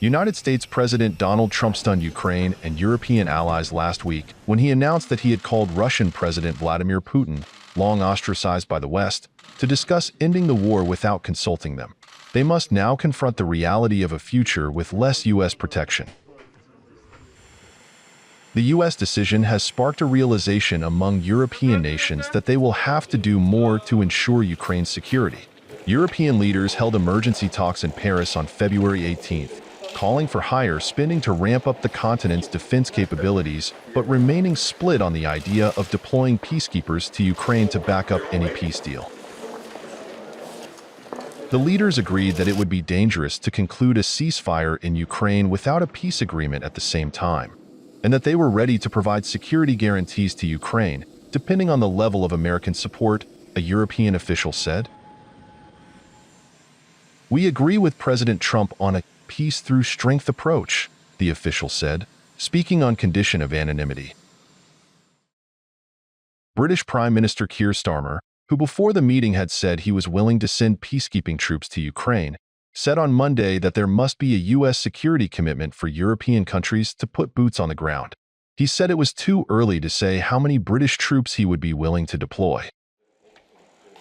United States President Donald Trump stunned Ukraine and European allies last week when he announced that he had called Russian President Vladimir Putin, long ostracized by the West, to discuss ending the war without consulting them. They must now confront the reality of a future with less U.S. protection. The U.S. decision has sparked a realization among European nations that they will have to do more to ensure Ukraine's security. European leaders held emergency talks in Paris on February 18th, calling for higher spending to ramp up the continent's defense capabilities, but remaining split on the idea of deploying peacekeepers to Ukraine to back up any peace deal. The leaders agreed that it would be dangerous to conclude a ceasefire in Ukraine without a peace agreement at the same time, and that they were ready to provide security guarantees to Ukraine, depending on the level of American support, a European official said. "We agree with President Trump on a peace-through-strength approach," the official said, speaking on condition of anonymity. British Prime Minister Keir Starmer, who before the meeting had said he was willing to send peacekeeping troops to Ukraine, said on Monday that there must be a U.S. security commitment for European countries to put boots on the ground. He said it was too early to say how many British troops he would be willing to deploy.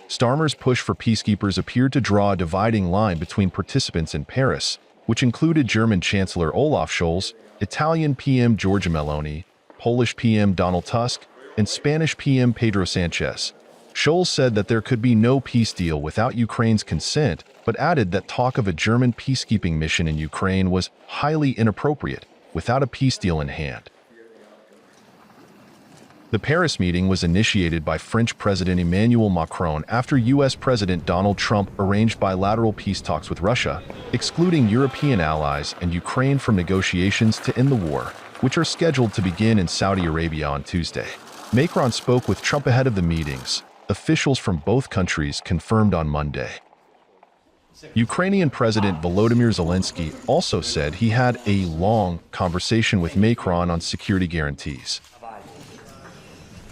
Starmer's push for peacekeepers appeared to draw a dividing line between participants in Paris, which included German Chancellor Olaf Scholz, Italian PM Giorgia Meloni, Polish PM Donald Tusk, and Spanish PM Pedro Sanchez. Scholz said that there could be no peace deal without Ukraine's consent, but added that talk of a German peacekeeping mission in Ukraine was highly inappropriate without a peace deal in hand. The Paris meeting was initiated by French President Emmanuel Macron after U.S. President Donald Trump arranged bilateral peace talks with Russia, excluding European allies and Ukraine from negotiations to end the war, which are scheduled to begin in Saudi Arabia on Tuesday. Macron spoke with Trump ahead of the meetings, officials from both countries confirmed on Monday. Ukrainian President Volodymyr Zelensky also said he had a long conversation with Macron on security guarantees.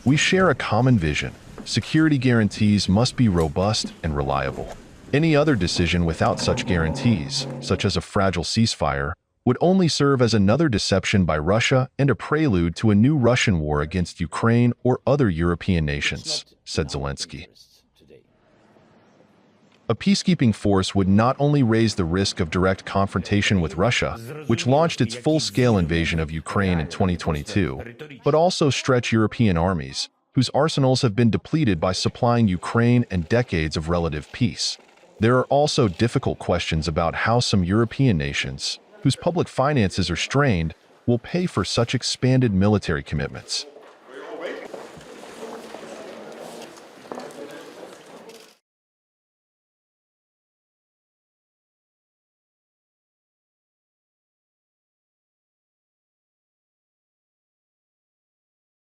"We share a common vision. Security guarantees must be robust and reliable. Any other decision without such guarantees, such as a fragile ceasefire, would only serve as another deception by Russia and a prelude to a new Russian war against Ukraine or other European nations," said Zelensky. A peacekeeping force would not only raise the risk of direct confrontation with Russia, which launched its full-scale invasion of Ukraine in 2022, but also stretch European armies, whose arsenals have been depleted by supplying Ukraine and decades of relative peace. There are also difficult questions about how some European nations, whose public finances are strained, will pay for such expanded military commitments.